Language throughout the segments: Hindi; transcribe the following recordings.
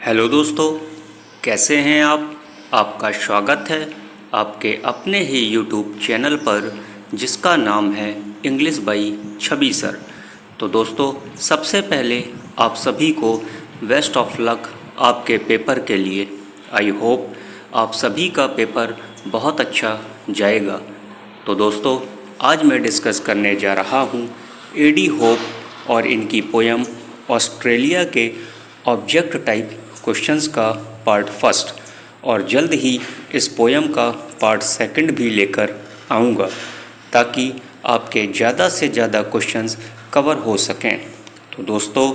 हेलो दोस्तों, कैसे हैं आप। आपका स्वागत है आपके अपने ही यूट्यूब चैनल पर जिसका नाम है इंग्लिश बाई छवि सर। तो दोस्तों, सबसे पहले आप सभी को बेस्ट ऑफ लक आपके पेपर के लिए। आई होप आप सभी का पेपर बहुत अच्छा जाएगा। तो दोस्तों, आज मैं डिस्कस करने जा रहा हूँ एडी होप और इनकी पोयम ऑस्ट्रेलिया के ऑब्जेक्ट टाइप क्वेश्चंस का पार्ट फर्स्ट, और जल्द ही इस पोयम का पार्ट सेकंड भी लेकर आऊँगा ताकि आपके ज़्यादा से ज़्यादा क्वेश्चंस कवर हो सकें। तो दोस्तों,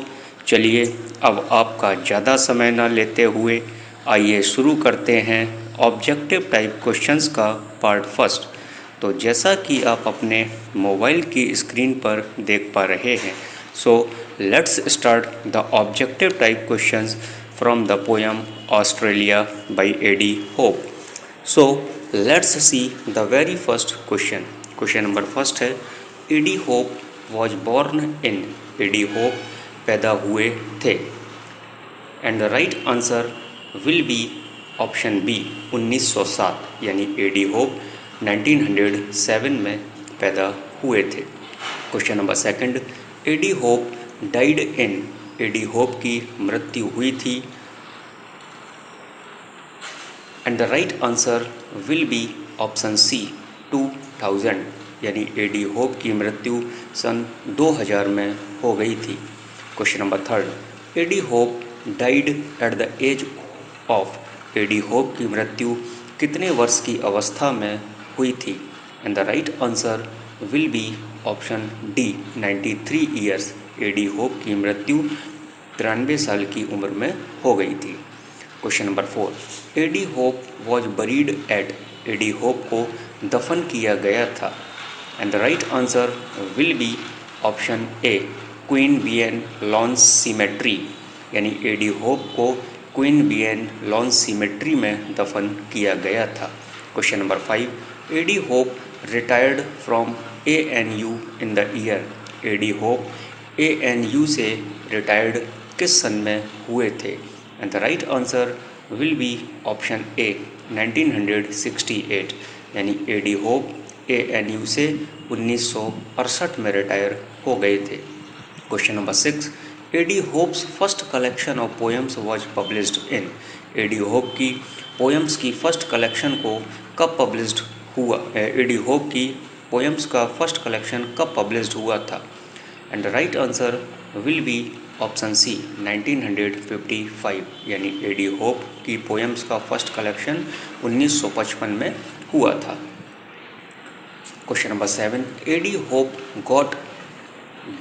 चलिए अब आपका ज़्यादा समय न लेते हुए आइए शुरू करते हैं ऑब्जेक्टिव टाइप क्वेश्चंस का पार्ट फर्स्ट। तो जैसा कि आप अपने मोबाइल की स्क्रीन पर देख पा रहे हैं, so let's start the objective type questions from the poem Australia by A.D. Hope. So let's see the very first question. Question number first है A.D. Hope was born in. A.D. Hope पैदा हुए थे, and the right answer will be option B 1907, यानी A.D. Hope 1907 में पैदा हुए थे। Question number second A.D. Hope died in. A.D. Hope की मृत्यु हुई थी, and the right answer will be option C 2000, यानी A.D. Hope की मृत्यु सन 2000 में हो गई थी। Question number third A.D. Hope died at the age of. A.D. Hope की मृत्यु कितने वर्ष की अवस्था में हुई थी, and the right answer will be option D 93 years. A.D. Hope की मृत्यु 93 साल की उम्र में हो गई थी। Question number 4 A.D. Hope was buried at. A.D. Hope को दफन किया गया था, and the right answer will be option A queen BN lawns cemetery, यानी A.D. Hope को क्वीन बीएन लॉन्स सीमेट्री में दफन किया गया था। Question number 5 A.D. Hope retired from ANU in the year. A.D. Hope ANU से रिटायर्ड किस सन में हुए थे, and the right answer will be option ए 1968, यानी A.D. Hope ANU से 1968 में रिटायर हो गए थे। Question number 6 A.D. Hope's first collection of poems was published in. A.D. Hope की पोएम्स की फर्स्ट कलेक्शन को कब पब्लिश्ड हुआ. A.D. Hope की पोएम्स का फर्स्ट कलेक्शन कब पब्लिश्ड हुआ था, and the right answer will be option C 1955, यानी A.D. Hope की पोएम्स का फर्स्ट कलेक्शन 1955 में हुआ था। Question number 7 A.D. Hope got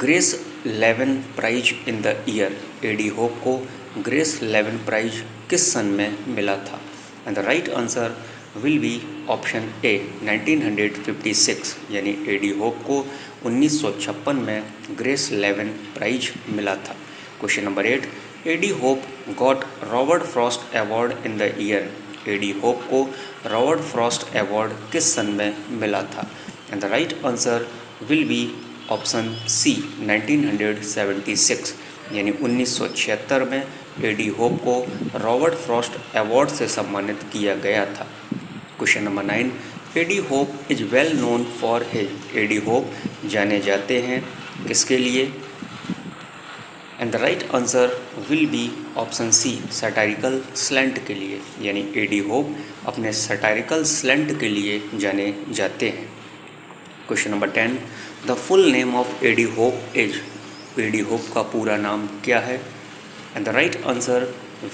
Grace Leven prize in the year. A.D. Hope को ग्रेस लेवन प्राइज किस सन में मिला था, and the right answer will be option A 1956, यानी A.D. Hope को 1956 में ग्रेस लेवन प्राइज मिला था। Question number 8 A.D. Hope got Robert Frost award in the year. A.D. Hope को रॉबर्ट फ्रॉस्ट अवार्ड किस सन में मिला था, and the right answer will be option C 1976, यानी 1976 में A.D. Hope को रॉबर्ट फ्रॉस्ट अवार्ड से सम्मानित किया गया था। Question number 9 A.D. Hope is well known for his. A.D. Hope जाने जाते हैं किसके लिए, and the right answer will be option C satirical slant के लिए, यानी A.D. Hope अपने सैटारिकल स्लैंट के लिए जाने जाते हैं। Question number 10 the full name of A.D. Hope is. A.D. Hope का पूरा नाम क्या है, and the right answer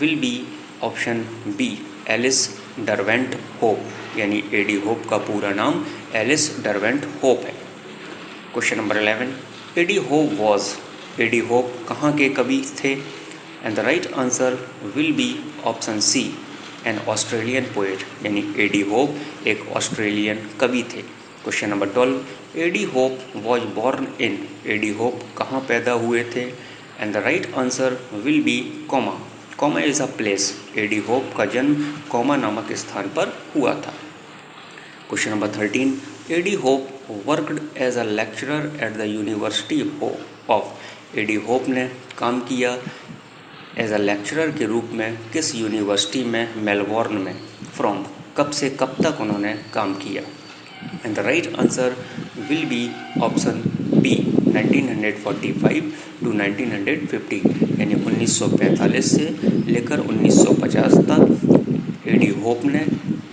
will be option B Alice Derwent Hope, यानी A.D. Hope का पूरा नाम एलिस डरवेंट होप है। Question number 11 A.D. Hope was. A.D. Hope कहाँ के कवि थे, and the right answer will be option C an Australian poet, यानी A.D. Hope एक ऑस्ट्रेलियन कवि थे। Question number 12 A.D. Hope was born in. A.D. Hope कहाँ पैदा हुए थे, and the right answer will be Cooma. Cooma is a place. A.D. Hope का जन्म कोमा नामक स्थान पर हुआ था। Question number 13 A.D. Hope worked as a lecturer at the university of. A.D. Hope ने काम किया एज अ लेक्चरर के रूप में किस यूनिवर्सिटी में मेलबोर्न में फ्रॉम कब से कब तक उन्होंने काम किया। And the right answer will be option B 1945 to 1950 यानी 1945 से लेकर 1950 तक एडी होप ने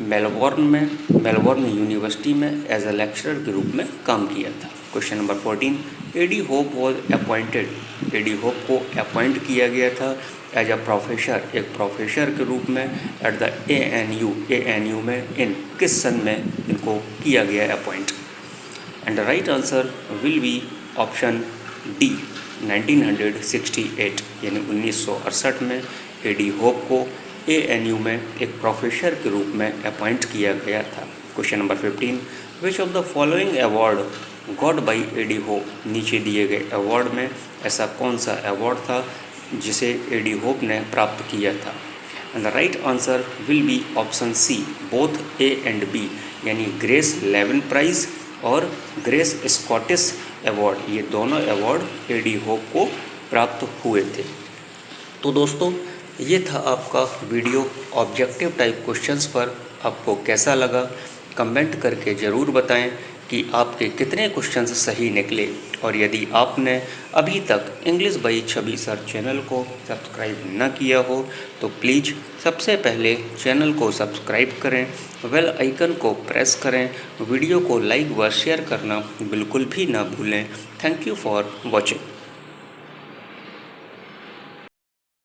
मेलबोर्न यूनिवर्सिटी में एज अ लेक्चरर के रूप में काम किया था। Question number 14, A D Hope was appointed, A D Hope को अपॉइंट किया गया था एज अ प्रोफेसर, एक प्रोफेसर के रूप में एट द ANU में इन किस सन में इनको किया गया appoint. And the right answer will be option D 1968 यानी 1968 में एडी होप को ANU में एक प्रोफेसर के रूप में अपॉइंट किया गया था। Question number 15, which of the following award got by A D Hope, नीचे दिए गए अवार्ड में ऐसा कौन सा अवार्ड था जिसे एडी होप ने प्राप्त किया था। And the right answer will be option C both A and B यानी ग्रेस लेविन प्राइज़ और ग्रेस स्कॉटिश अवार्ड, ये दोनों अवार्ड एडी होप को प्राप्त हुए थे। तो दोस्तों ये था आपका वीडियो ऑब्जेक्टिव टाइप क्वेश्चंस पर, आपको कैसा लगा कमेंट करके ज़रूर बताएं कि आपके कितने क्वेश्चंस सही निकले। और यदि आपने अभी तक English by Chhavi sir channel को सब्सक्राइब न किया हो तो प्लीज़ सबसे पहले चैनल को सब्सक्राइब करें, बेल आइकन को प्रेस करें, वीडियो को लाइक व शेयर करना बिल्कुल भी ना भूलें। Thank you for watching.